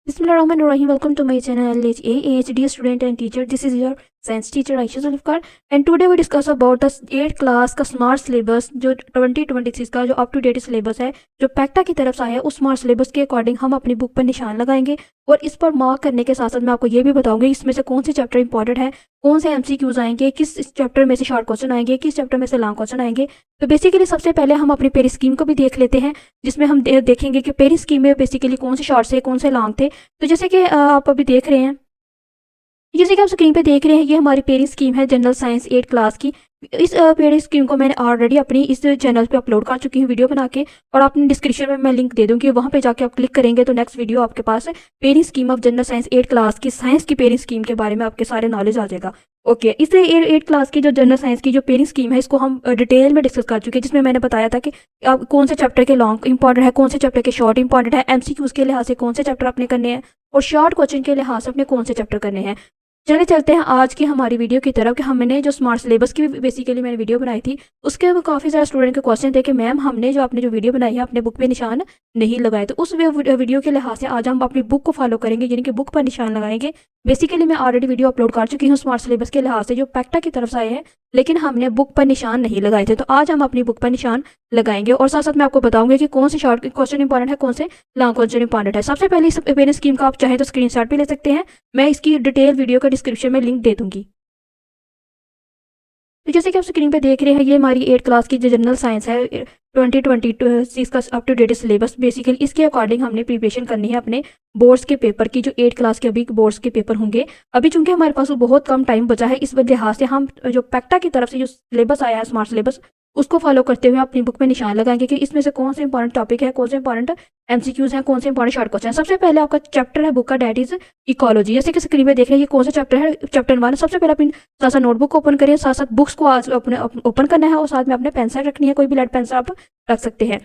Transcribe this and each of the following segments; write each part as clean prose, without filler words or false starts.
Bismillahirrahmanirrahim. Welcome to my channel AHD student and teacher. This is your science teacher Aisha Zulfikar and today we discuss about the 8th class का smart syllabus जो 2026 का जो up to date syllabus है जो पैक्टा की तरफ से आया है। उस स्मार्ट सिलेबस के अकॉर्डिंग हम अपनी बुक पर निशान लगाएंगे और इस पर मार्क करने के साथ साथ मैं आपको ये भी बताऊंगी इसमें से कौन से चैप्टर इंपॉर्टेंट है, कौन से एमसीक्यूज आएंगे, किस चैप्टर में से शॉर्ट क्वेश्चन आएंगे, किस चैप्टर में से लॉन्ग क्वेश्चन आएंगे। तो बेसिकली सबसे पहले हम अपनी पेरी स्कीम को भी देख लेते हैं जिसमें हम देखेंगे कि पेरी स्कीम में बेसिकली कौन से शॉर्ट थे, कौन से लॉन्ग थे। तो जैसे कि आप अभी देख रहे हैं, जैसे कि आप स्क्रीन पे देख रहे हैं, ये हमारी पेरी स्कीम है जनरल साइंस 8 क्लास की। इस पेरी स्कीम को मैंने ऑलरेडी अपनी इस चैनल पे अपलोड कर चुकी हूँ वीडियो बना के और आपने डिस्क्रिप्शन में मैं लिंक दे दूँगी, वहाँ पे जाके आप क्लिक करेंगे तो नेक्स्ट वीडियो आपके पास पेरी scheme of general science 8 class की साइंस की पेरी स्कीम के बारे में आपके सारे नॉलेज आ जाएगा। ओके, इसे 8 क्लास की जो जनरल साइंस की जो पेरी स्कीम है इसको हम डिटेल में डिस्कस कर चुके हैं, जिसमें मैंने बताया था कि अब कौन से चैप्टर के लॉन्ग इंपॉर्टेंट है, कौन से चैप्टर के शॉर्ट इंपॉर्टेंट है, एमसीक्यूज के लिहाज से कौन से चैप्टर अपने करने हैं और शॉर्ट क्वेश्चन के लिहाज से अपने कौन से चैप्टर करने हैं। चलते हैं आज की हमारी वीडियो की तरफ कि हमने जो स्मार्ट सिलेबस की बेसिकली मैंने वीडियो बनाई थी उसके काफ़ी सारे स्टूडेंट के क्वेश्चन थे कि मैम हमने जो वीडियो बनाई है अपने बुक पे निशान नहीं लगाए। तो उस वीडियो के लिहाज से आज हम अपनी बुक को फॉलो करेंगे, यानी कि बुक पर निशान लगाएंगे। बेसिकली मैं ऑलरेडी वीडियो अपलोड कर चुकी हूँ स्मार्ट सिलेबस के लिहाज से जो पैक्टा की तरफ से आए हैं, लेकिन हमने बुक पर निशान नहीं लगाए थे। तो आज हम अपनी बुक पर निशान लगाएंगे और साथ साथ मैं आपको बताऊंगी कि कौन से शॉर्ट क्वेश्चन इंपॉर्टेंट है, कौन से लॉन्ग क्वेश्चन इंपॉर्टेंट है। सबसे पहले इस पेन स्कीम का आप चाहें तो स्क्रीनशॉट भी ले सकते हैं, मैं इसकी डिटेल वीडियो का डिस्क्रिप्शन में लिंक दे दूंगी। तो जैसे कि आप स्क्रीन पे देख रहे हैं, ये हमारी 8 क्लास की जो जनरल साइंस है 2026 का up to date syllabus. Basically इसके अकॉर्डिंग हमने प्रिपरेशन करनी है अपने बोर्ड्स के पेपर की, जो 8 क्लास के अभी बोर्ड्स के पेपर होंगे। अभी चूंकि हमारे पास बहुत कम टाइम बचा है, इस लिहाज से हम जो पैक्टा की तरफ से जो सिलेबस आया है स्मार्ट सिलेबस उसको फॉलो करते हुए अपनी बुक में निशान लगाएंगे कि इसमें से कौन से इंपॉर्टेंट टॉपिक है, कौन से इंपॉर्टेंट एमसीक्यूज हैं, कौन से इंपॉर्टेंट शॉर्ट क्वेश्चन है। सबसे पहले आपका चैप्टर है बुक का, डेट इज इकोलॉजी। जैसे कि स्क्रीन में देख रहे हैं ये कौन सा चैप्टर है, चैप्टर 1। सबसे पहले अपनी साथ साथ नोटबुक ओपन करिए, साथ साथ बुक्स को आज अपने ओपन करना है और साथ में अपने पेंसिल रखनी है, कोई भी लेड पेंसिल आप रख सकते हैं।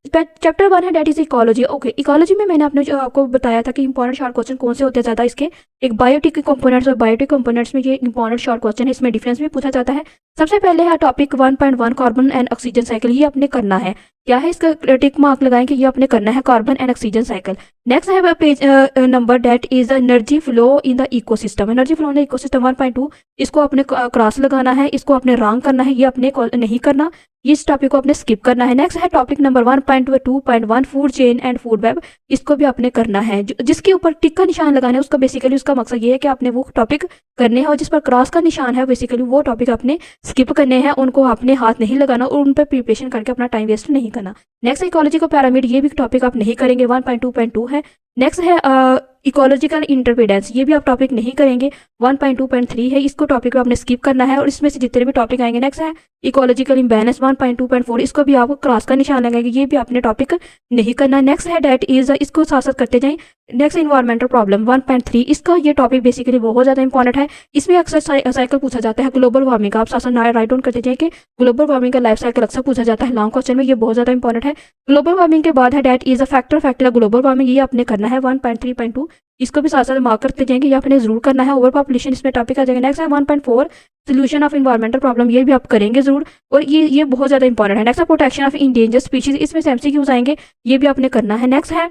चैप्टर 1 है that is ecology. Okay, ecology में मैंने अपने जो आपको बताया था कि इंपॉर्टेंट शॉर्ट क्वेश्चन कौन से होते हैं ज़्यादा, इसके एक बायोटिक कंपोनेंट्स और बायोटिक कंपोनेंट्स में ये इंपॉर्टेंट शॉर्ट क्वेश्चन है, इसमें डिफरेंस भी पूछा जाता है। सबसे पहले है topic 1.1 carbon and oxygen cycle. ये अपने करना है, क्या है इसका टिक मार्क लगाएंगे, ये अपने करना है carbon and oxygen cycle. Next है page number that is energy flow in the ecosystem. Energy flow in the ecosystem 1.2, इसको अपने क्रॉस लगाना है, इसको अपने रॉन्ग करना है, ये अपने नहीं करना, इस टॉपिक को आपने स्किप करना है। नेक्स्ट है topic number 1.2.1 food chain and food web, इसको भी आपने करना है। जिसके ऊपर टिक का निशान लगाना है उसका बेसिकली उसका मकसद ये है कि आपने वो टॉपिक करने हैं और जिस पर क्रॉस का निशान है बेसिकली वो टॉपिक आपने स्किप करने हैं, उनको आपने हाथ नहीं लगाना और उन पर प्रिपरेशन करके अपना टाइम वेस्ट नहीं करना। नेक्स्ट इकोलॉजिकल पैरामिड, ये भी टॉपिक आप नहीं करेंगे, 1.2.2 है। नेक्स्ट है इकोलॉजिकल इंटरप्रेडेंस, ये भी आप टॉपिक नहीं करेंगे, 1.2.3 है, इसको टॉपिक आपने स्किप करना है और इसमें से जितने भी टॉपिक आएंगे। नेक्स्ट है इकोलॉजिकल इम्बैलेंस 1.2.4, इसको भी आपको क्रॉस का निशान लगाएंगे, ये भी आपने टॉपिक नहीं करना। नेक्स्ट है डेट इज, इसको साथ साथ करते जाएं। नेक्स्ट इन्वायरमेंटल प्रॉब्लम 1.3, इसका ये टॉपिक बेसिकली बहुत ज़्यादा इंपॉर्टेंट है, इसमें अक्सर साइकिल पूछा जाता है ग्लोबल वार्मिंग का, आप साथ साथ राइट डाउन करते जाएं कि ग्लोबल वार्मिंग का लाइफ साइकिल अक्सर पूछा जाता है लॉन्ग क्वेश्चन में, ये बहुत ज़्यादा इंपॉर्टेंट है। ग्लोबल वार्मिंग के बाद है that is a factor global warming, ये आपने करना है 1.3.2, इसको भी साथ साथ मार्क करते जाएंगे, ये आपने जरूर करना है। ओवर पॉपुलेशन इसमें टॉपिक आ जाएगा। नेक्स्ट है 1.4 सोल्यूशन ऑफ इन्वायरमेंटल प्रॉब्लम, ये भी आप करेंगे जरूर और ये बहुत ज़्यादा इंपॉर्टेंट है। नेक्स्ट है प्रोटेक्शन ऑफ इंडेंजर स्पीशीज, इसमें से एमसीक्यूज आएंगे, ये भी आपने करना है। नेक्स्ट है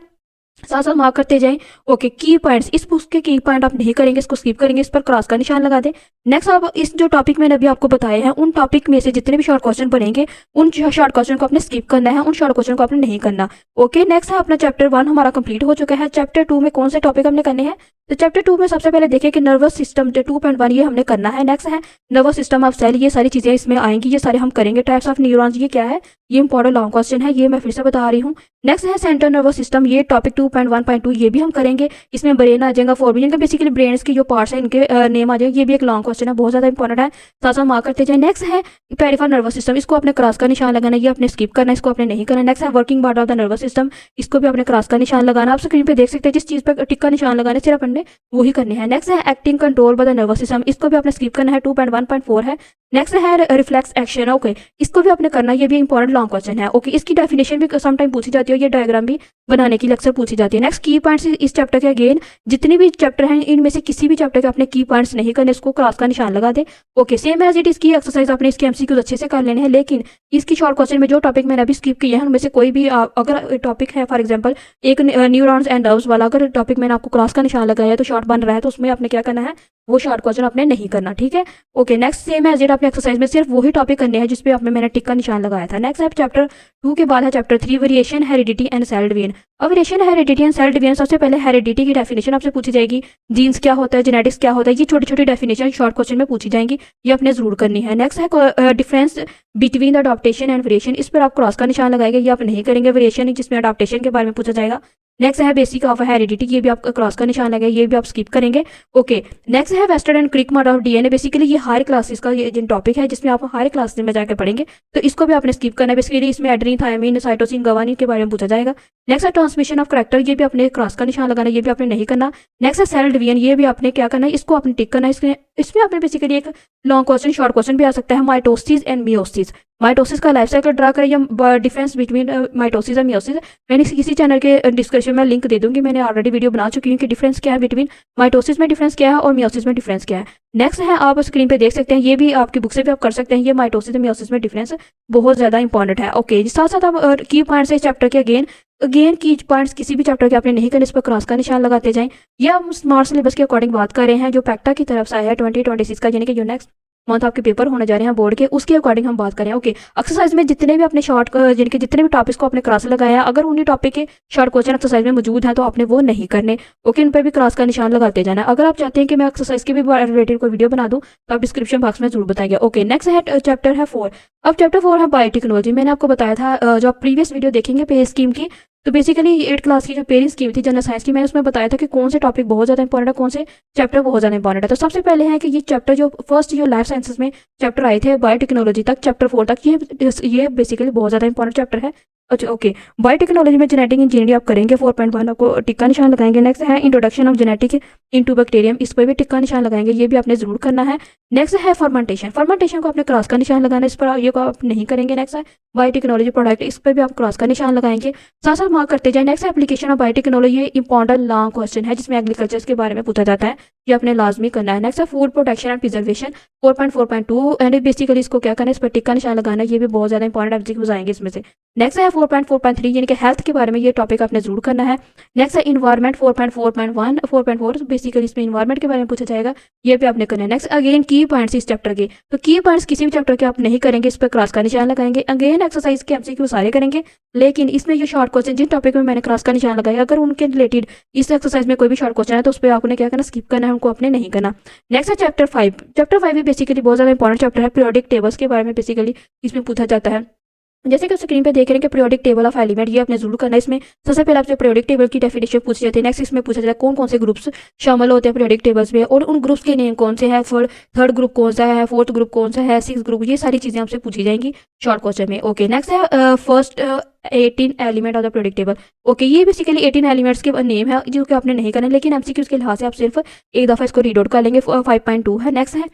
साथ साथ मार्क करते जाएं। ओके, की पॉइंट्स, इस बुक के की पॉइंट आप नहीं करेंगे, इसको स्किप करेंगे, इस पर क्रॉस का निशान लगा दें। नेक्स्ट अब इस जो टॉपिक मैंने अभी आपको बताए हैं उन टॉपिक में से जितने भी शॉर्ट क्वेश्चन बनेंगे उन शॉर्ट क्वेश्चन को आपने स्किप करना है, उन शॉर्ट क्वेश्चन को आपने नहीं करना। ओके, नेक्स्ट है अपना चैप्टर 1 हमारा कंप्लीट हो चुका है। चैप्टर 2 में कौन से टॉपिक हमने करने हैं, तो चैप्टर 2 में सबसे पहले देखिए कि नर्वस सिस्टम 2.1 ये हमने करना है। नेक्स्ट है नर्वस सिस्टम ऑफ सेल, ये सारी चीज़ें इसमें आएंगी, ये सारे हम करेंगे। टाइप्स ऑफ न्यूरॉन्स, ये क्या है, ये इंपॉर्टेंट लॉन्ग क्वेश्चन है, ये मैं फिर से बता रही हूँ। नेक्स्ट है सेंट्रल नर्वस सिस्टम, ये टॉपिक 2.1.2 ये भी हम करेंगे, इसमें ब्रेन आ जाएगा, फोरबियन का बेसिकली ब्रेन के जो पार्ट्स हैं इनके नेम आ जाएंगे, ये भी एक लॉन्ग क्वेश्चन है, बहुत ज़्यादा इंपॉर्टेंट है, साथ साथ मार्क करते जाए। नेक्स्ट है पेरिफेरल नर्वस सिस्टम, इसको अपने क्रॉस का निशान लगाना, ये अपने स्किप करना, इसको अपने नहीं करना। नेक्स्ट है working part of the nervous system, इसको भी अपने क्रॉस का निशान लगाना। आप स्क्रीन पे देख सकते हैं जिस चीज़ पर टिक का निशान लगाने सिर्फ अपने वही करने हैं। नेक्स्ट है acting control by the nervous system, इसको भी आपने स्किप करना है, 2.1.4 है। नेक्स्ट है रिफ्लेक्स एक्शन। ओके, इसको भी आपने करना, ये भी इंपॉर्टेंट लॉन्ग क्वेश्चन है। ओके, इसकी डेफिनेशन भी सम टाइम पूछी जाती है, ये डायग्राम भी बनाने की अक्सर पूछी जाती है। नेक्स्ट की पॉइंट्स इस चैप्टर के, अगेन जितने भी चैप्टर हैं इनमें से किसी भी चैप्टर के आपने की पॉइंट्स नहीं करने, इसको क्रॉस का निशान लगा दे। Okay, same as it is की एक्सरसाइज आपने इसके एमसीक्यूज अच्छे से कर लेने हैं, लेकिन इसकी शॉर्ट क्वेश्चन में जो टॉपिक मैंने अभी स्किप किया है उनमें से कोई भी अगर टॉपिक है, फॉर एग्जाम्पल एक न्यूरॉन्स एंड नर्व्स वाला अगर टॉपिक मैंने आपको क्रॉस का निशान लगाया है तो शॉर्ट बन रहा है, तो उसमें आपने क्या करना है, वो शॉर्ट क्वेश्चन आपने नहीं करना, ठीक है। Okay, next same as it आपने एक्सरसाइज में सिर्फ वही टॉपिक करने हैं जिसपे आपने मैंने टिक का निशान लगाया था। नेक्स्ट है चैप्टर 2 के बाद है chapter 3 variation, heredity and cell division. अब variation, heredity and cell division, सबसे पहले हेरिडिटी की डेफिनेशन आपसे पूछी जाएगी, जीन्स क्या होता है, जेनेटिक्स क्या होता है, ये छोटी छोटी डेफिनेशन शॉर्ट क्वेश्चन में पूछी जाएंगी, ये आपने जरूर करनी है। नेक्स्ट है difference between the adaptation and variation, इस पर आप क्रॉस का निशान लगाएंगे, ये आप नहीं करेंगे। वेरिएशन जिसमें अडॉप्टेशन के बारे में पूछा जाएगा। नेक्स्ट है बेसिक ऑफ हेरिडिटी, ये भी आप क्रॉस का निशान लगाएंगे, ये भी आप स्किप करेंगे। ओके, नेक्स्ट है Watson and Crick model of DNA. Basically ये हायर क्लासेस का ये जिन टॉपिक है जिसमें आप हायर क्लासेस में जाकर पढ़ेंगे, तो इसको भी आपने स्किप करना है। बेसिकली इसमें एड्रीन, थायमिन, साइटोसिन, गवानीन के बारे में पूछा जाएगा। नेक्स्ट है ट्रांसमिशन ऑफ करैक्टर, ये भी आपने क्रॉस का निशान लगाना, ये भी आपने नहीं करना। नेक्स्ट है सेल डिवीजन, ये भी आपने क्या करना है, इसको आपने टिक करना है। इसमें आपने बेसिकली एक लॉन्ग क्वेश्चन, शॉर्ट क्वेश्चन भी आ सकता है, माइटोसिस एंड मियोसिस। माइटोसिस का लाइफ साइकिल ड्रा करें या डिफरेंस बिटवीन माइटोसिस और मियोसिस। मैंने किसी चैनल के डिस्क्रिप्शन में लिंक दे दूंगी, मैंने ऑलरेडी वीडियो बना चुकी हूँ कि डिफरेंस क्या है बिटवीन माइटोसिस में डिफरेंस क्या है और मियोसिस में डिफरेंस क्या है। नेक्स्ट है आप स्क्रीन पे देख सकते हैं, ये भी आपकी बुक से भी आप कर सकते हैं, ये माइटोसिस और मियोसिस में डिफरेंस बहुत ज़्यादा इंपॉर्टेंट है। ओके, साथ साथ आप की पॉइंट्स इस चैप्टर के अगेन की पॉइंट्स किसी भी चैप्टर के आपने नहीं करने, इस पर क्रॉस का निशान लगाते जाएं। या हम स्मार्ट सिलेबस के अकॉर्डिंग बात कर रहे हैं जो पैक्टा की तरफ से आया है 2026 का, यानी कि जो नेक्स्ट मंथ आपके पेपर होने जा रहे हैं बोर्ड के, उसके अकॉर्डिंग हम बात करें। ओके, एक्सरसाइज में जितने भी अपने शॉर्ट यानी कि जितने भी टॉपिक्स को आपने क्रॉस लगाया, अगर उन्हीं टॉपिक के शॉर्ट क्वेश्चन एक्सरसाइज में मौजूद हैं तो आपने वो नहीं करने। ओके, उन पर भी क्रॉस का निशान लगाते जाना। अगर आप चाहते हैं कि मैं एक्सरसाइज के भी रिलेटेड कोई वीडियो बना दूँ तो आप डिस्क्रिप्शन बॉक्स में जरूर बताइए। ओके, नेक्स्ट है चैप्टर है 4। अब चैप्टर 4 है बायोटेक्नोलॉजी। मैंने आपको बताया था जो आप प्रीवियस वीडियो देखेंगे पे स्कीम की, तो बेसिकली 8th क्लास की जो पेरेंट्स स्कीम थी जनरल साइंस की, मैंने उसमें बताया था कि कौन से टॉपिक बहुत ज़्यादा इंपॉर्टेंट है, कौन से चैप्टर बहुत ज़्यादा इंपॉर्टेंट है। तो सबसे पहले है कि ये चैप्टर जो फर्स्ट जो लाइफ साइंसेस में चैप्टर आए थे बायोटेक्नोलॉजी तक, चैप्टर 4 तक, ये बेसिकली बहुत ज़्यादा इंपॉर्टेंट चैप्टर है। अच्छा, ओके, बायोटेक्नोलॉजी में जेनेटिक इंजीनियरिंग आप करेंगे, 4.1 आपको टिक्का निशान लगाएंगे। नेक्स्ट है introduction of genetic into bacterium, इस पर भी टिक्का निशान लगाएंगे, ये भी आपने जरूर करना है। नेक्स्ट है फर्मेंटेशन, फर्मेंटेशन को आपने क्रॉस का निशान लगाना, इस पर ये को आप नहीं करेंगे। नेक्स्ट है बायोटेक्नोलॉजी प्रोडक्ट, इस पर भी आप क्रॉस का निशान लगाएंगे, साथ साथ मार्क करते जाए। नेक्स्ट एप्लीकेशन ऑफ बायोटेक्नोलॉजी, ये इंपॉर्टेंट लॉन्ग क्वेश्चन है जिसमें एग्रीकल्चर के बारे में पूछा जाता है, ये आपने लाजमी करना है। नेक्स्ट है food protection and preservation, 4.4.2 and basically इसको क्या करना है, इस पर टिक्का निशान लगाना है, ये भी बहुत ज़्यादा इंपॉर्टेंट एग्जीक्यूटिव आएंगे इसमें से। नेक्स्ट है 4.4.3 यानी कि हेल्थ के बारे में, ये टॉपिक आपने जरूर करना है। नेक्स्ट है इन्वायरमेंट 4.4.1 4.4, बेसिकली इसमें इन्वायरमेंट के बारे में पूछा जाएगा, ये भी आपने करना है। नेक्स्ट अगेन की पॉइंट्स इस चैप्टर के, तो की पॉइंट्स किसी भी चैप्टर के आप नहीं करेंगे, इस पर क्रॉस का निशान लगाएंगे। अगेन एक्सरसाइज के एमसीक्यू सारे करेंगे, लेकिन इसमें जो शॉर्ट क्वेश्चन जिन टॉपिक में मैंने क्रॉस का निशान लगाया, अगर उनके रिलेटेड इस एक्सरसाइज में कोई भी शॉर्ट क्वेश्चन है तो उस पर आपने क्या करना, स्किप करना है, उनको आपने नहीं करना। नेक्स्ट है चैप्टर 5। चैप्टर 5 भी बेसिकली बहुत ज़्यादा इंपॉर्टेंट चैप्टर है, पीरियोडिक टेबल्स के बारे में बेसिकली इसमें पूछा जाता है। जैसे कि स्क्रीन पे देख रहे हैं कि पीरियोडिक टेबल ऑफ एलिमेंट, ये आपने जरूर करना है। इसमें सबसे पहले आपसे पीरियोडिक टेबल की डेफिनेशन पूछी जाती है। नेक्स्ट इसमें पूछा जाता है कौन कौन से ग्रुप्स शामिल होते हैं पीरियोडिक टेबल्स में और उन ग्रुप्स के नेम कौन से हैं, थर्ड ग्रुप कौन सा है, फोर्थ ग्रुप कौन सा है, सिक्स ग्रुप, ये सारी चीज़ें आपसे पूछी जाएंगी शॉर्ट क्वेश्चन में। ओके, नेक्स्ट है first 18 element of the periodic table. Okay, ये बेसिकली 18 एलिमेंट्स के नेम है जो कि आपने नहीं करना, लेकिन एमसीक्यूज के लिहाज से आप सिर्फ एक दफ़ा इसको रीड आउट कर लेंगे। 5.2 है। नेक्स्ट है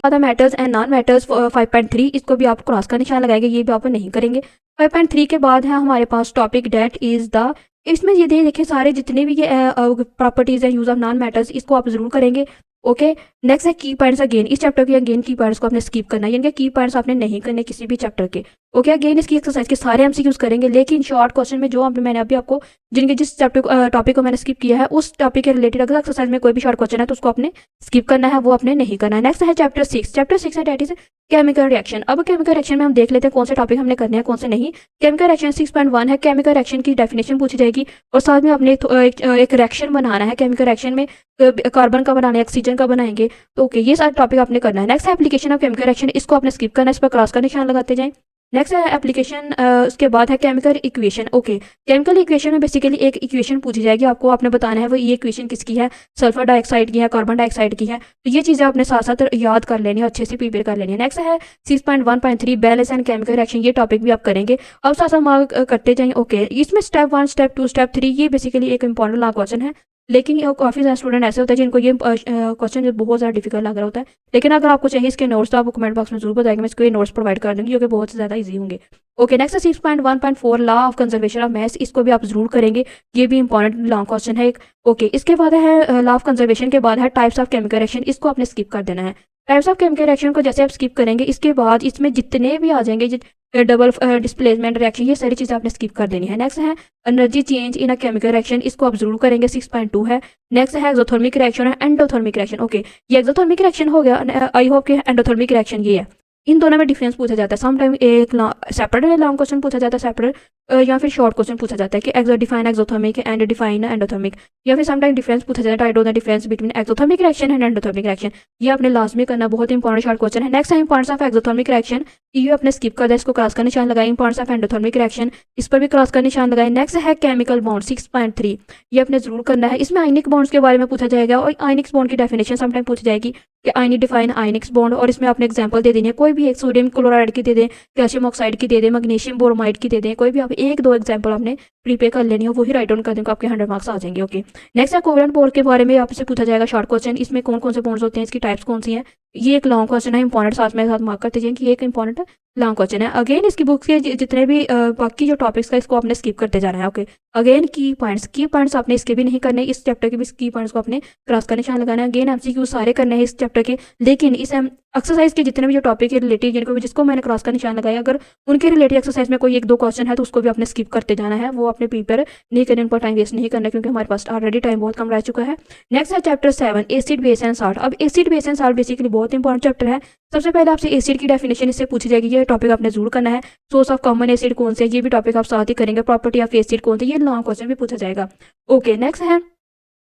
other matters and non metals 5.3, इसको भी आप क्रॉस का निशान लगाएंगे, ये भी आप नहीं करेंगे। 5.3 के बाद है हमारे पास टॉपिक डेट इज द, इसमें ये देखिए सारे जितने भी ये प्रॉपर्टीज हैं यूज ऑफ नॉन मैटर्स, इसको आप जरूर करेंगे। ओके, नेक्स्ट है की पॉइंट्स। अगेन इस चैप्टर के अगेन की पॉइंट्स को आपने स्किप करना है, यानी कि की पॉइंट्स आपने नहीं करने किसी भी चैप्टर के। ओके, अगेन इसकी एक्सरसाइज के सारे एमसीक्यूज करेंगे, लेकिन शॉर्ट क्वेश्चन में जो मैंने अभी आपको जिनके जिस चैप्टर टॉपिक को मैंने स्किप किया है उस टॉपिक के रिलेटेड अगर एक्सरसाइज में कोई भी शॉर्ट क्वेश्चन है तो उसको आपने स्किप करना है, वो आपने नहीं करना है। नेक्स्ट है चैप्टर 6। चैप्टर 6 है डेट इज केमिकल रिएक्शन। अब केमिकल रिएक्शन में हम देख लेते हैं कौन से टॉपिक हमने करने हैं कौन से नहीं। केमिकल रिएक्शन 6.1 है, केमिकल रिएक्शन की डेफिनेशन पूछी जाएगी और साथ में आपने एक रिएक्शन बनाना है। केमिकल रिएक्शन में कार्बन का बनाना है, ऑक्सीजन का बनाएंगे, तो ओके ये सारे टॉपिक आपने करना है। नेक्स्ट है एप्लीकेशन ऑफ केमिकल रिएक्शन, इसको आपने स्किप करना है, इस पर क्रॉस का निशान लगाते जाएं। नेक्स्ट है एप्लीकेशन, उसके बाद है chemical equation. Okay, chemical equation में बेसिकली एक इक्वेशन पूछी जाएगी, आपको आपने बताना है वो ये इक्वेशन किसकी है, सल्फर डाइऑक्साइड की है, कार्बन डाइऑक्साइड की है, तो ये चीज़ें आपने साथ साथ याद कर लेनी है, अच्छे से प्रिपेयर कर लेनी है। नेक्स्ट है 6.1.3 बैलेंस एंड केमिकल रिएक्शन, ये टॉपिक भी आप करेंगे। अब साथ साथ मार्क करते जाएंगे। ओके, इसमें स्टेप 1, स्टेप 2, स्टेप 3, ये बेसिकली एक इंपॉर्टेंट लॉन्ग क्वेश्चन है लेकिन ये काफ़ी ज़्यादा स्टूडेंट ऐसे होते हैं जिनको ये क्वेश्चन बहुत ज़्यादा डिफिकल्ट लग रहा होता है। लेकिन अगर आपको चाहिए इसके नोट्स तो आप कमेंट बॉक्स में जरूर बताएंगे, मैं इसको ये नोट्स प्रोवाइड कर दूँगी जो कि बहुत ज़्यादा ईजी होंगे। ओके, नेक्स्ट है 6.1.4 law of conservation of maths, इसको भी आप जरूर करेंगे, ये भी इंपॉर्टेंट लॉन्ग क्वेश्चन है एक। ओके, इसके बाद है लॉ ऑफ कंजर्वेशन के बाद है टाइप्स ऑफ केमिकल रिएक्शन, इसको आपने स्किप कर देना है। टाइप्स ऑफ केमिकल रिएक्शन को जैसे आप स्किप करेंगे इसके बाद इसमें जितने भी आ जाएंगे डबल डिस्प्लेसमेंट रिएक्शन, ये सारी चीज़ें आपने स्किप कर देनी है। नेक्स्ट है energy change in a chemical reaction, इसको आप जरूर करेंगे, 6.2 है। नेक्स्ट है एक्सोथर्मिक रिएक्शन है एंडोथर्मिक रिएक्शन। ओके, ये एक्सोथर्मिक रिएक्शन हो गया, आई होप कि एंडोथर्मिक रिएक्शन ये है। इन दोनों में डिफरेंस पूछा जाता है, समटाइम एक सेपरेट लॉन्ग क्वेश्चन पूछा जाता है सेपरेट, या फिर शॉर्ट क्वेश्चन पूछा जाता है कि define exothermic and define endothermic, या फिर समटाइम डिफरेंस पूछा जाता है, the difference between exothermic reaction and endothermic reaction. ये आपने लाजमी करना, बहुत इंपॉर्टेंट शॉर्ट क्वेश्चन है। नेक्स्ट है इंपॉर्टेंस ऑफ एक्सोथर्मिक रिएक्शन, ये आपने स्किप कर दिया, इसको क्रॉस का निशान लगाए। इंपॉर्टेंस ऑफ एंडोथर्मिक रिएक्शन, इस पर भी क्रॉस का निशान लगाए। नेक्स्ट है केमिकल बॉन्ड 6.3, ये आपने जरूर करना है, इसमें आयनिक बॉन्ड्स के बारे में पूछा जाएगा और आयनिक बॉन्ड की डेफिनेशन समटाइम पूछी जाएगी कि आयनी डिफाइन आयनिक्स बॉन्ड, और इसमें आपने एग्जांपल दे देनी है, कोई भी एक सोडियम क्लोराइड की दे दें, कैल्शियम ऑक्साइड की दे दें, मैग्नीशियम ब्रोमाइड की दे दें, कोई भी आप एक दो एग्जांपल आपने प्रीपेयर कर लेनी हो, वही राइट डाउन कर देंगे, आपके 100 मार्क्स आ जाएंगे। ओके, नेक्स्ट है कोवेलेंट बॉन्ड के बारे में आपसे पूछा जाएगा शॉर्ट क्वेश्चन, इसमें कौन कौन से बॉन्ड्स होते हैं, इसकी टाइप्स कौन सी हैं, ये एक लॉन्ग क्वेश्चन है इंपॉर्टेंट, साथ में साथ मार्क करते जाएं कि ये एक इंपॉर्टेंट लॉन्ग क्वेश्चन है। अगेन इसकी बुक्स के जितने भी बाकी जो टॉपिक्स का इसको आपने स्किप करते जाना है। ओके, अगेन की पॉइंट्स आपने इसके भी नहीं करने, इस चैप्टर के भी की पॉइंट्स को आपने क्रॉस का निशान लगाना है। अगेन एमसीक्यू सारे करने हैं इस चैप्टर के, लेकिन इस एक्सरसाइज के जितने भी जो टॉपिक के रिलेटेड जिसको मैंने क्रॉस का निशान लगाया, अगर उनके रिलेटेड एक्सरसाइज में कोई एक दो क्वेश्चन है तो उसको भी आपने स्किप करते जाना है, वो आपने प्रीपेयर नहीं करने, उन पर टाइम वेस्ट नहीं करना, क्योंकि हमारे पास ऑलरेडी टाइम बहुत कम रह चुका है। नेक्स्ट है chapter 7 acid base and salt. अब acid base and salt basically बहुत इंपॉर्टेंट चैप्टर है। सबसे पहले आपसे एसिड की डेफिनेशन इससे पूछी जाएगी, ये टॉपिक आपने जरूर करना है। सोर्स ऑफ कॉमन एसिड कौन से, ये भी टॉपिक आप साथ ही करेंगे। प्रॉपर्टी ऑफ एसिड कौन से, ये लॉन्ग क्वेश्चन भी पूछा जाएगा। ओके, नेक्स्ट है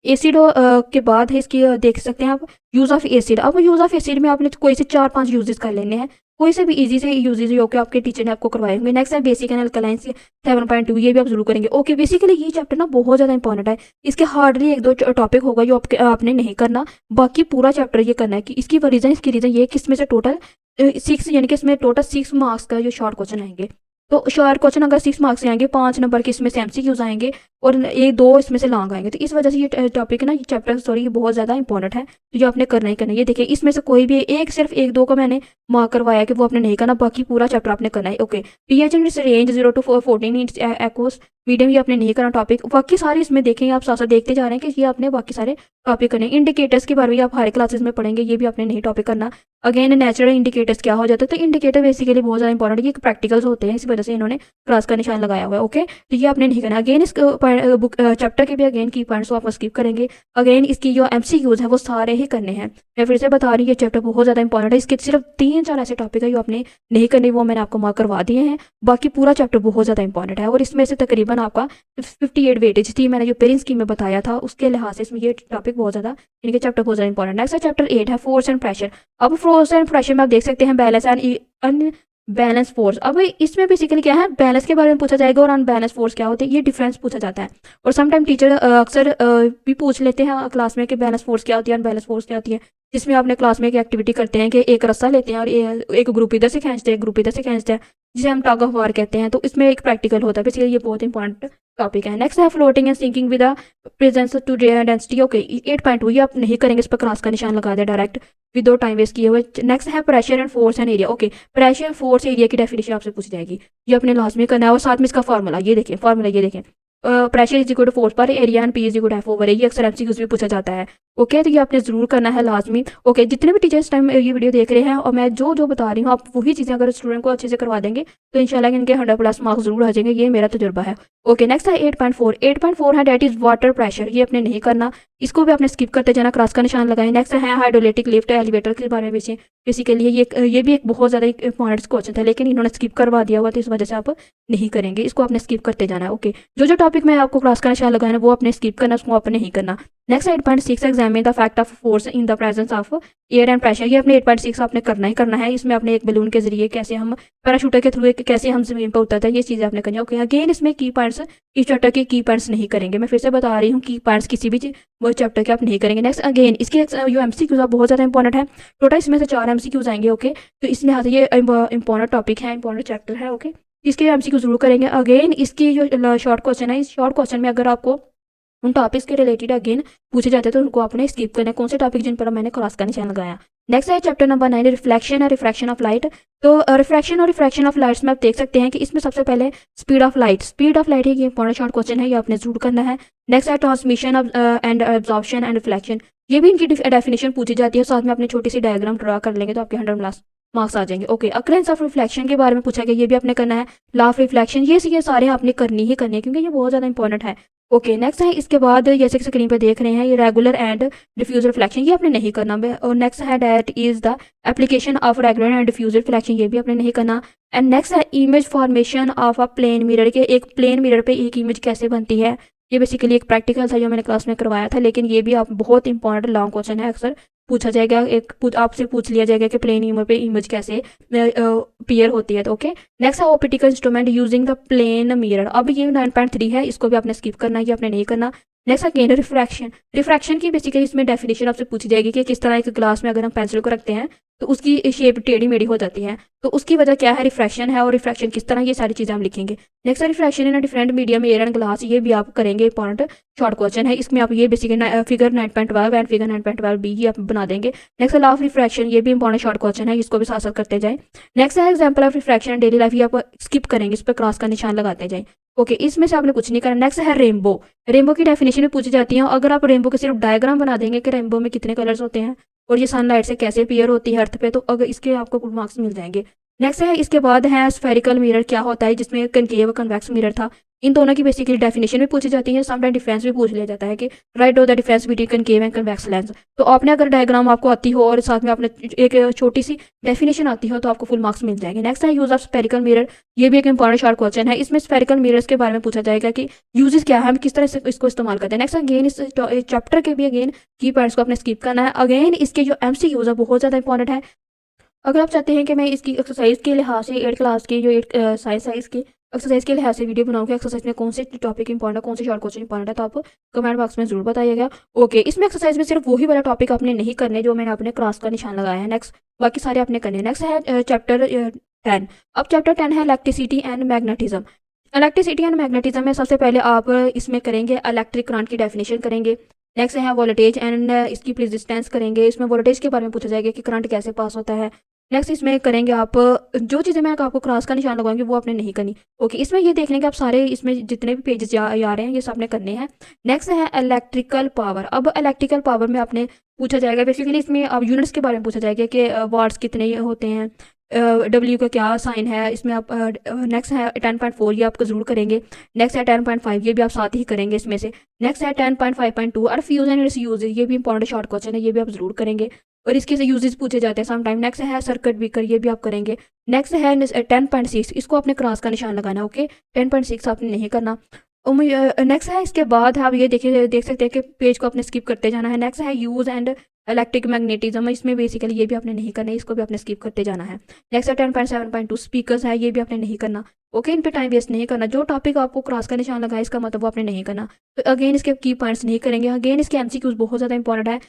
एसिड के बाद है इसकी देख सकते हैं आप यूज़ ऑफ एसिड। अब यूज़ ऑफ एसिड में आपने कोई से 4-5 यूजेस कर लेने हैं, कोई से भी इजी से यूजेस जो कि आपके टीचर ने आपको करवाए होंगे। नेक्स्ट है बेसिक एंड अल्कलाइंस 7.2, ये भी आप जरूर करेंगे। ओके, बेसिकली ये चैप्टर ना बहुत ज़्यादा इंपॉर्टेंट है, इसके हार्डली एक दो टॉपिक होगा जो आपने नहीं करना, बाकी पूरा चैप्टर ये करना है। कि इसकी रीज़न ये कि इसमें से टोटल 6, यानी कि इसमें टोटल 6 मार्क्स का जो शॉर्ट क्वेश्चन आएंगे, तो शॉर्ट क्वेश्चन अगर 6 मार्क्स से आएंगे, 5 नंबर के इसमें से एमसीक्यूज आएंगे और एक दो इसमें से लॉन्ग आएंगे। तो इस वजह से ये टॉपिक ना, ये चैप्टर सॉरी, ये बहुत ज़्यादा इंपॉर्टेंट है, तो जो आपने करना ही करना है। ये देखिए, इसमें से कोई भी सिर्फ एक दो का मैंने मार्क करवाया कि वो आपने नहीं करना, बाकी पूरा चैप्टर आपने करना है। Okay, pH in range 0 to 14 aqueous medium, ये आपने नहीं करना टॉपिक। बाकी सारे इसमें देखेंगे आप, साथ साथ देखते जा रहे हैं कि ये आपने बाकी सारे टॉपिक करने। इंडिकेटर्स के बारे में आप हायर क्लासेस में पढ़ेंगे, ये भी आपने नहीं टॉपिक करना। अगेन नेचुरल इंडिकेटर्स क्या हो जाता है, तो इंडिकेटर बेसिकली बहुत ज़्यादा इंपॉर्टेंट है, ये प्रैक्टिकल्स होते हैं, इस वजह से इन्होंने क्रॉस का निशान लगाया हुआ है। ओके, तो ये आपने नहीं करना। अगेन इस बुक चैप्टर के भी अगेन की पॉइंट्स को आप स्किप करेंगे। अगेन इसकी जो एमसीक्यूज है वो सारे ही करने हैं। मैं फिर से बता रही हूँ, ये चैप्टर बहुत ज़्यादा इंपॉर्टेंट है, इसके सिर्फ 3-4 ऐसे टॉपिक है जो आपने नहीं करने, वो मैंने आपको मार्क करवा दिए हैं। बाकी पूरा चैप्टर बहुत ज़्यादा इंपॉर्टेंट है, और इसमें से तकरीबन आपका 58 वेटेज थी, मैंने जो पेरेंट्स की में बताया था उसके लिहाज से इसमें ये टॉपिक बहुत ज़्यादा, इनके चैप्टर बहुत ज़्यादा इंपॉर्टेंट है। नेक्स्ट चैप्टर 8 है फोर्स एंड प्रेशर। अब फोर्स एंड प्रेशर में आप देख सकते हैं बैलेंस एंड अनबैलेंस फोर्स। अब इसमें बेसिकली क्या है, बैलेंस के बारे में पूछा जाएगा और अनबैलेंस फोर्स क्या होते हैं, ये डिफरेंस पूछा जाता है। और समटाइम टीचर अक्सर भी पूछ लेते हैं क्लास में कि बैलेंस फोर्स क्या होती है, अनबैलेंस फोर्स क्या होती है, जिसमें आपने क्लास में एक एक्टिविटी करते हैं कि एक रस्सा लेते हैं और एक ग्रुप इधर से खींचते हैं, एक ग्रुप इधर से खींचते हैं, जिसे हम टग ऑफ वार कहते हैं। तो इसमें एक प्रैक्टिकल होता है, बेसिकली ये बहुत इंपॉर्टेंट टॉपिक है। नेक्स्ट है floating and sinking with presence to density. Okay, 8.2 ये आप नहीं करेंगे, इस पर क्रॉस का निशान लगा दिया डायरेक्ट विदाउट टाइम वेस्ट किए हुए। नेक्स्ट है pressure and force and area. Okay, pressure force area की डेफिनेशन आपसे पूछी जाएगी, ये अपने लाजमी करना है, और साथ में इसका फार्मूला ये देखें, ये देखें, pressure is equal to force per area and P is equal to F over A, ये अक्सर एमसीक्यूज भी पूछा जाता है। ओके, तो ये आपने जरूर करना है लाजमी। ओके, जितने भी टीचर्स टाइम ये वीडियो देख रहे हैं और मैं जो जो बता रही हूँ, आप वही चीज़ें अगर स्टूडेंट को अच्छे से करवा देंगे तो इंशाल्लाह इनके 100+ मार्क्स जरूर आ जाएंगे, ये मेरा तजुर्बा है। ओके, नेक्स्ट है 8.4 है डेट इज वाटर प्रेशर, ये अपने नहीं करना, इसको भी आपने स्किप करते जाना, क्रॉस का निशान लगाएं। नेक्स्ट है हाइड्रोलिटिक लिफ्ट एलिवेटर के बारे में बेसिकली ये भी एक बहुत ज़्यादा इंपॉर्टेंट क्वेश्चन था, लेकिन इन्होंने स्किप करवा दिया हुआ, तो इस वजह से आप नहीं करेंगे, इसको आपने स्किप करते जाना है। ओके, जो टॉपिक मैं आपको क्रॉस का निशान लगाना वो आपने स्किप करना, उसको आपने नहीं करना। Next 8.6 examine the fact of force in the presence of air and pressure, ये अपने 8.6 आपने करना ही करना है। इसमें अपने एक बलून के जरिए कैसे हम पैराशूटर के थ्रू कैसे हम जमीन पर उतरते हैं, ये चीज़ें आपने करनी है। ओके, अगेन इसमें की पॉइंट्स इस चैप्टर के की पॉइंट्स नहीं करेंगे, मैं फिर से बता रही हूँ, की पॉइंट्स किसी भी वो चैप्टर के आप नहीं करेंगे। नेक्स्ट अगेन इसके जो एमसीक्यूज बहुत ज़्यादा इंपॉर्टेंट है, टोटल इसमें से 4 एमसीक्यूज आएंगे। ओके, तो इस लिहाज से ये इंपॉर्टेंट टॉपिक है, इंपॉर्टेंट चैप्टर है। ओके, इसके एमसीक्यू जरूर करेंगे। अगेन इसकी जो शॉर्ट क्वेश्चन है, इस शॉर्ट क्वेश्चन में अगर आपको उन टॉपिक्स के रिलेटेड अगेन पूछे जाते हैं तो उनको आपने स्किप करना है, कौन से टॉपिक जिन पर मैंने क्रॉस का निशान लगाया। नेक्स्ट है चैप्टर नंबर 9 रिफ्लेक्शन है रिफ्रैक्शन ऑफ लाइट। तो रिफ्रैक्शन और रिफ्रैक्शन ऑफ लाइट्स में आप देख सकते हैं कि इसमें सबसे पहले स्पीड ऑफ लाइट है, ये इंपॉर्टेंट शॉर्ट क्वेश्चन है, ये आपने जरूर करना है। नेक्स्ट है transmission of and absorption and reflection, ये भी इनकी डेफिनेशन पूछी जाती है, साथ में अपनी छोटी सी डायग्राम ड्रा कर लेंगे तो आपके 100 मार्क्स आ जाएंगे। ओके, अकरेंस ऑफ रिफ्लेक्शन के बारे में पूछा गया, ये भी आपने करना है। लॉ ऑफ रिफ्लेक्शन, ये सारे आपने करनी ही करनी है क्योंकि ये बहुत ज़्यादा इंपॉर्टेंट है। ओके, नेक्स्ट है इसके बाद जैसे कि स्क्रीन पे देख रहे हैं ये रेगुलर एंड डिफ्यूज रिफ्लेक्शन, ये आपने नहीं करना। और नेक्स्ट है that is the application of regular and diffuse reflection, ये भी आपने नहीं करना। एंड नेक्स्ट है image formation of a plane mirror, के एक प्लेन मिरर पे एक इमेज कैसे बनती है, ये बेसिकली एक प्रैक्टिकल था जो मैंने क्लास में करवाया था, लेकिन ये भी आप बहुत इंपॉर्टेंट लॉन्ग क्वेश्चन है, अक्सर पूछा जाएगा, आपसे पूछ लिया जाएगा कि प्लेन इमेज पे इमेज कैसे अपीयर होती है। तो ओके, नेक्स्ट है optical instrument using the plane mirror, अब ये 9.3 है, इसको भी आपने स्किप करना है, ये आपने नहीं करना। नेक्स्ट अगेन रिफ्रैक्शन की बेसिकली इसमें डेफिनेशन आपसे पूछी जाएगी कि किस तरह एक ग्लास में अगर हम पेंसिल को रखते हैं तो उसकी शेप टेढ़ी मेढ़ी हो जाती है, तो उसकी वजह क्या है, रिफ्रैक्शन है, और रिफ्रैक्शन किस तरह, ये सारी चीज़ें हम लिखेंगे। Next refraction in different medium air and glass, ये भी आप करेंगे, इंपॉर्टेंट शॉर्ट क्वेश्चन है, इसमें आप ये basically figure 9.12 and figure 9.12 B ही आप बना देंगे। नेक्स्ट लॉ ऑफ रिफ्रैक्शन, ये भी इंपॉर्टेंट शॉर्ट क्वेश्चन है, इसको भी साथ साथ करते जाएं। नेक्स्ट है example of refraction daily life, ये आप स्किप करेंगे, इस पर क्रॉस का निशान लगाते जाएं। ओके, इसमें से आपने कुछ नहीं करना। नेक्स्ट है रेनबो की डेफिनेशन में पूछी जाती है, अगर आप रेनबो के सिर्फ डायग्राम बना देंगे कि रेनबो में कितने कलर्स होते हैं और ये सनलाइट से कैसे अपीयर होती है अर्थ पे, तो अगर इसके आपको फुल मार्क्स मिल जाएंगे। नेक्स्ट है इसके बाद है स्फेरिकल मिरर, क्या होता है, जिसमें कनकेव कन्वेक्स मिरर था, इन दोनों की बेसिकली डेफिनेशन भी पूछी जाती है, समटाइम डिफरेंस भी पूछ लिया जाता है कि right of the difference between concave and convex lens. तो आपने अगर डायग्राम आपको आती हो और साथ में आपने एक छोटी सी डेफिनेशन आती हो तो आपको फुल मार्क्स मिल जाएंगे। नेक्स्ट है यूज ऑफ स्फेरिकल मिरर, ये भी एक इंपॉर्टेंट शॉर्ट क्वेश्चन है, इसमें स्फेरिकल मिरर्स के बारे में पूछा जाएगा कि यूजेस क्या है, हम किस तरह से इसको इस्तेमाल करते हैं। नेक्स्ट अगेन इस चैप्टर के भी अगेन की पॉइंट्स को आपने स्किप करना है। अगेन इसके जो MCQs है बहुत ज़्यादा इंपॉर्टेंट है, अगर आप चाहते हैं कि मैं इसकी एक्सरसाइज के लिहाज से 8 क्लास की जो 8 साइंस है इसकी एक्सरसाइज के लिहाज से वीडियो बनाऊंगा, एक्सरसाइज में कौन से टॉपिक इंपॉर्टेंट है, कौन से शॉर्ट क्वेश्चन इंपॉर्टेंट है, तो आप कमेंट बॉक्स में जरूर बताइएगा। ओके, इसमें एक्सरसाइज में सिर्फ वही वाला टॉपिक आपने नहीं करने जो मैंने अपने क्रॉस का निशान लगाया है, नेक्स्ट बाकी सारे आपने करने। नेक्स्ट है चैप्टर 10। अब चैप्टर 10 है electricity and magnetism. Electricity and magnetism में सबसे पहले आप इसमें करेंगे इलेक्ट्रिक करंट की डेफिनेशन करेंगे। नेक्स्ट है वोल्टेज एंड इसकी रेजिस्टेंस करेंगे, इसमें वोल्टेज के बारे में पूछा जाएगा कि करंट कैसे पास होता है। नेक्स्ट इसमें करेंगे आप जो चीज़ें मैं आपको क्रॉस का निशान लगाऊंगी वो आपने नहीं करनी। ओके, इसमें ये देख लेंगे आप सारे इसमें जितने भी पेजेस आ रहे हैं ये सब आपने करने हैं। नेक्स्ट है इलेक्ट्रिकल पावर। अब इलेक्ट्रिकल पावर में आपने पूछा जाएगा बेसिकली इसमें अब यूनिट्स के बारे में पूछा जाएगा कि वाट्स कितने होते हैं, W का क्या साइन है इसमें आप। नेक्स्ट है 10.4, ये आपको जरूर करेंगे। नेक्स्ट है 10.5, ये भी आप साथ ही करेंगे इसमें से। नेक्स्ट है 10.5.2 और फ्यूज एंड यूज, ये भी इंपॉर्टेंट शॉर्ट क्वेश्चन है, ये भी आप जरूर करेंगे और इसके से यूजेस पूछे जाते हैं सम टाइम। नेक्स्ट है सर्किट ब्रेकर, ये भी आप करेंगे। नेक्स्ट है 10.6, इसको आपने क्रॉस का निशान लगाना है। ओके, 10.6 आपने नहीं करना। नेक्स्ट है इसके बाद आप ये देख सकते हैं कि पेज को आपने स्किप करते जाना है। नेक्स्ट है यूज एंड इलेक्ट्रिक मैग्नेटिज्म, इसमें बेसिकली ये भी आपने नहीं करना है, इसको भी आपने स्किप करते जाना है। नेक्स्ट है 10.7.2 स्पीकर्स है, ये भी आपने नहीं करना। ओके, इन पे टाइम वेस्ट नहीं करना, जो टॉपिक आपको क्रॉस का निशान लगा है इसका मतलब वो आपने नहीं करना। तो अगेन इसके की पॉइंट्स नहीं करेंगे। अगेन इसके MCQs बहुत ज़्यादा इंपॉर्टेंट है,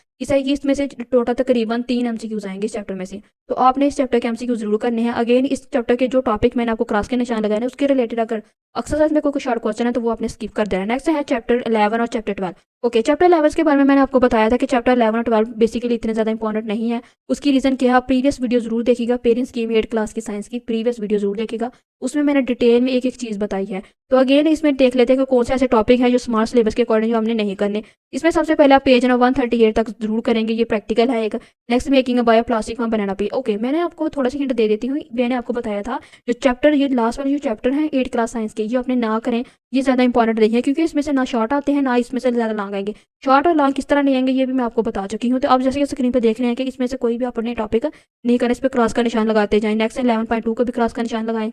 इसमें से टोटल तकरीबन 3 MCQs आएंगे इस चैप्टर में से, तो आपने इस चैप्टर के MCQs जरूर करने हैं। अगेन इस चैप्टर के जो टॉपिक मैंने आपको क्रॉस के निशान लगाए उसके रिलेटेड अगर एक्सरसाइज में कोई शॉर्ट क्वेश्चन है तो वो आपने स्किप कर देना है। नेक्स्ट है चैप्टर 11 और चैप्टर 12। ओके, चैप्टर 11 के बारे में मैंने आपको बताया था कि चैप्टर 11 और 12 बेसिकली इतने ज़्यादा इंपॉर्टेंट नहीं है। उसकी रीज़न क्या है, प्रीवियस वीडियो जरूर देखिएगा, पेरेंट्स की 8 क्लास की साइंस की प्रीवियस वीडियो जरूर देखिएगा, उसमें मैंने डिटेल में एक एक चीज़ बताई है। तो अगेन इसमें देख लेते हैं कि कौन से ऐसे टॉपिक है जो स्मार्ट सिलेबस के अकॉर्डिंग जो हमने नहीं करने। इसमें सबसे पहले आप पेज नंबर 138 तक जरूर करेंगे, ये प्रैक्टिकल है एक। नेक्स्ट मेकिंग अ बायोप्लास्टिक में बनाना पे। ओके, मैंने आपको थोड़ा सा हिंट दे देती हूँ, मैंने आपको बताया था जो चैप्टर ये लास्ट वाले जो चैप्टर है 8 क्लास साइंस के, ये आपने ना करें, ये ज़्यादा इंपॉर्टेंट नहीं है क्योंकि इसमें से ना शॉर्ट आते हैं ना इसमें से ज़्यादा लॉन्ग आएंगे। शॉर्ट और लॉन्ग किस तरह नहीं आएंगे ये भी मैं आपको बता चुकी हूँ। तो आप जैसे कि स्क्रीन पर देख रहे हैं कि इसमें से कोई भी अपने टॉपिक नहीं करें, इस पर क्रॉस का निशान लगाते जाएं। नेक्स्ट 11.2 को भी क्रॉस का निशान लगाएं।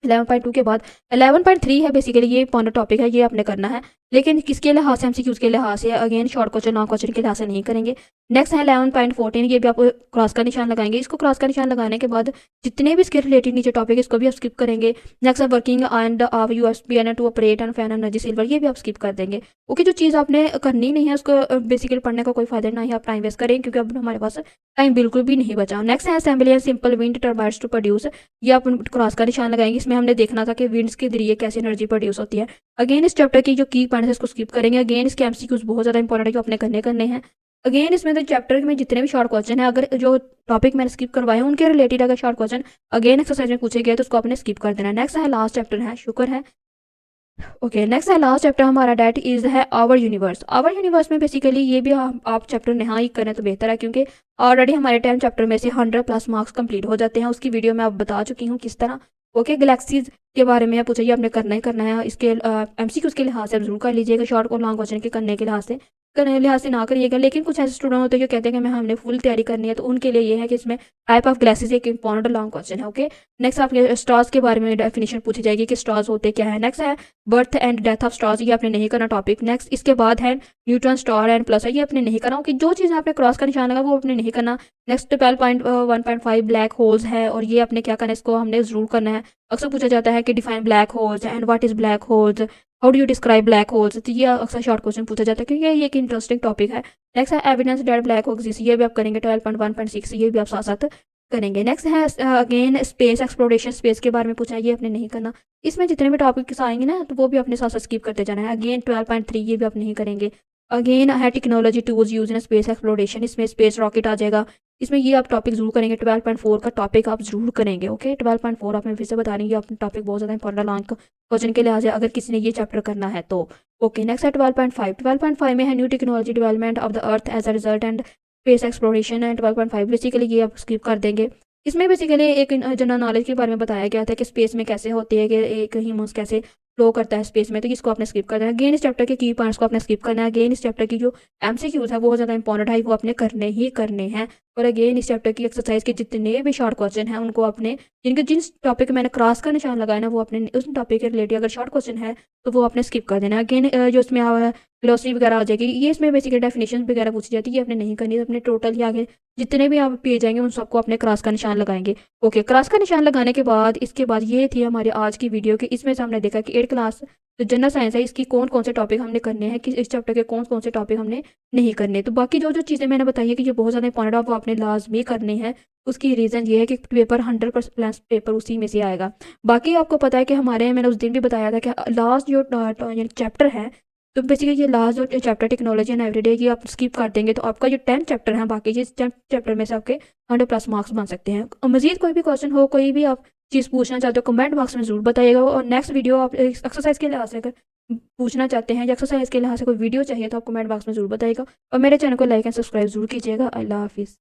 11.2 के बाद 11.3 है बेसिकली ये इंपॉर्टेंट टॉपिक है, ये आपने करना है, लेकिन किसके लिहाज से, MCQs के लिहाज से, again short question long question के लिहाज से नहीं करेंगे। नेक्स्ट है 11.14, ये भी आप क्रॉस का निशान लगाएंगे। इसको क्रॉस का निशान लगाने के बाद जितने भी इसके रिलेटेड नीचे टॉपिक इसको भी आप स्किप करेंगे। नेक्स्ट है working and of USB and to operate and fan energy silver, ये भी आप स्किप कर देंगे। ओके, जो चीज़ आपने करनी नहीं है उसको बेसिकली पढ़ने का कोई फायदा नहीं है, आप टाइम वेस्ट करें क्योंकि अब हमारे पास टाइम बिल्कुल भी नहीं बचा। नेक्स्ट है assembly and simple wind turbines to produce. ये आप क्रॉस का निशान लगाएंगे। इसमें हमने देखना था कि विंड्स के जरिए कैसे एनर्जी प्रोड्यूस होती है। अगेन इस चैप्टर की जो की पॉइंट्स है इसको स्किप करेंगे। अगेन इसके एमसीक्यूज बहुत ज़्यादा इंपॉर्टेंट है जो अपने करने हैं। अगेन इसमें तो चैप्टर में जितने भी शॉर्ट क्वेश्चन है, अगर जो टॉपिक मैंने स्किप करवाए हैं उनके रिलेटेड अगर शॉर्ट क्वेश्चन अगेन एक्सरसाइज में पूछे गए तो उसको आपने स्किप कर देना है। नेक्स्ट है लास्ट चैप्टर है शुक्र है। ओके नेक्स्ट है लास्ट चैप्टर हमारा डेट इज है आवर यूनिवर्स। आवर यूनिवर्स में बेसिकली ये भी आप चैप्टर नहीं ही करें तो बेहतर है, क्योंकि ऑलरेडी हमारे 10 चैप्टर में से 100+ मार्क्स कंप्लीट हो जाते हैं। उसकी वीडियो मैं आप बता चुकी हूँ किस तरह। ओके गैलेक्सीज के बारे में पूछा, ये आपने करना ही करना है। इसके एमसीक्यूज के लिहाज से आप जरूर कर लीजिएगा, शॉर्ट और लॉन्ग क्वेश्चन के करने के लिहाज से ना करिएगा। लेकिन कुछ ऐसे स्टूडेंट होते हैं जो कहते हैं कि मैं हमने फुल तैयारी करनी है, तो उनके लिए ये है कि इसमें टाइप ऑफ ग्लासेस एक इंपॉर्टेंट लॉन्ग क्वेश्चन है। ओके नेक्स्ट आपके स्टार्स के बारे में डेफिनेशन पूछी जाएगी कि स्टार्स होते क्या है। नेक्स्ट है birth and death of stars, ये आपने नहीं करना टॉपिक। नेक्स्ट इसके बाद है न्यूट्रॉन स्टार एंड प्लस, ये आपने नहीं करना। कि जो चीज़ आपने क्रॉस का निशान लगा वो आपने नहीं करना। नेक्स्ट 12.1.5 ब्लैक होल्स है, और ये आपने क्या करना है, इसको हमने जरूर करना है। अक्सर पूछा जाता है कि define black holes and what is black holes, how do you describe black holes. तो ये अक्सर शॉर्ट क्वेश्चन पूछा जाता है क्योंकि ये एक इंटरेस्टिंग टॉपिक है। नेक्स्ट है evidence that black hole exist, ये भी आप करेंगे। 12.1.6 ये भी आप साथ साथ करेंगे। नेक्स्ट है अगेन स्पेस एक्सप्लोरेशन, स्पेस के बारे में पूछा है, ये आपने नहीं करना। इसमें जितने भी टॉपिक्स आएंगे ना तो वो भी अपने साथ साथ स्किप करते जाना है। अगेन 12.3 ये भी आप नहीं करेंगे। अगेन है technology tools use in space exploration, इसमें स्पेस रॉकेट आ जाएगा। इसमें ये आप टॉपिक जरूर करेंगे। 12.4 का टॉपिक आप जरूर करेंगे। ओके 12.4 आप मैं फिर से बता रही हूँ, अपना टॉपिक बहुत ज़्यादा इंपॉर्टेंट लॉन्ग क्वेश्चन के लिहाज से अगर किसी ने ये चैप्टर करना है तो। ओके नेक्स्ट है 12.5। 12.5 में है new technology development of the earth as a result and space exploration and 12.5 basically ये आप स्किप कर देंगे। इसमें बेसिकली एक जनरल नॉलेज के बारे में बताया गया था कि स्पेस में कैसे होती है, कि एक ह्यूमंस कैसे फ्लो करता है स्पेस में, तो इसको आपने स्किप करना है। अगेन इस चैप्टर के की पॉइंट्स को आपने स्किप करना है। अगेन इस चैप्टर की जो एमसीक्यूज है वो बहुत ज़्यादा इंपॉर्टेंट है, वो आपने करने ही करने हैं। और अगेन इस चैप्टर की एक्सरसाइज के जितने भी शॉर्ट क्वेश्चन हैं उनको आपने, जिस टॉपिक मैंने क्रॉस का निशान लगाया ना वो अपने उस टॉपिक के रिलेटेड अगर शॉर्ट क्वेश्चन है तो वो आपने स्किप कर देना है। अगेन जो इसमें ग्लोसरी वगैरह आ जाएगी, ये इसमें बेसिकली डेफिनेशन वगैरह पूछी जाती है, ये आपने नहीं करनी। अपने टोटल ही आगे जितने भी आप पेज आएंगे उन सबको अपने क्रॉस का निशान लगाएंगे। ओके क्रॉस का निशान लगाने के बाद इसके बाद ये थी हमारी आज की वीडियो की। इसमें से हमने देखा कि 8 क्लास जो जनरल साइंस है इसकी कौन कौन से टॉपिक हमने करने हैं, कि इस चैप्टर के कौन कौन से टॉपिक हमने नहीं करने। तो बाकी जो जो चीज़ें मैंने बताई है कि जो बहुत ज़्यादा इंपॉर्टेंट है वो आपने लाजमी करनी है। उसकी रीज़न ये है कि पेपर 100% पेपर उसी में से आएगा। बाकी आपको पता है कि हमारे मैंने उस दिन भी बताया था कि लास्ट जो चैप्टर है, तो बेसिकली ये लास्ट जो चैप्टर टेक्नोलॉजी एंड एवरीडे ये आप स्किप कर देंगे तो आपका जो 10 चैप्टर है बाकी जिस चैप्टर में से आपके 100+ मार्क्स बन सकते हैं। मजीद कोई भी क्वेश्चन हो, कोई भी आप चीज़ पूछना चाहते हो कमेंट बॉक्स में ज़रूर बताइएगा। और नेक्स्ट वीडियो आप एक्सरसाइज के लिहाज से अगर पूछना चाहते हैं या एक्सरसाइज के लिहाज से कोई वीडियो चाहिए तो आप कमेंट बॉक्स में ज़रूर बताइएगा। और मेरे चैनल को लाइक एंड सब्सक्राइब जरूर कीजिएगा। अल्लाह हाफिज़।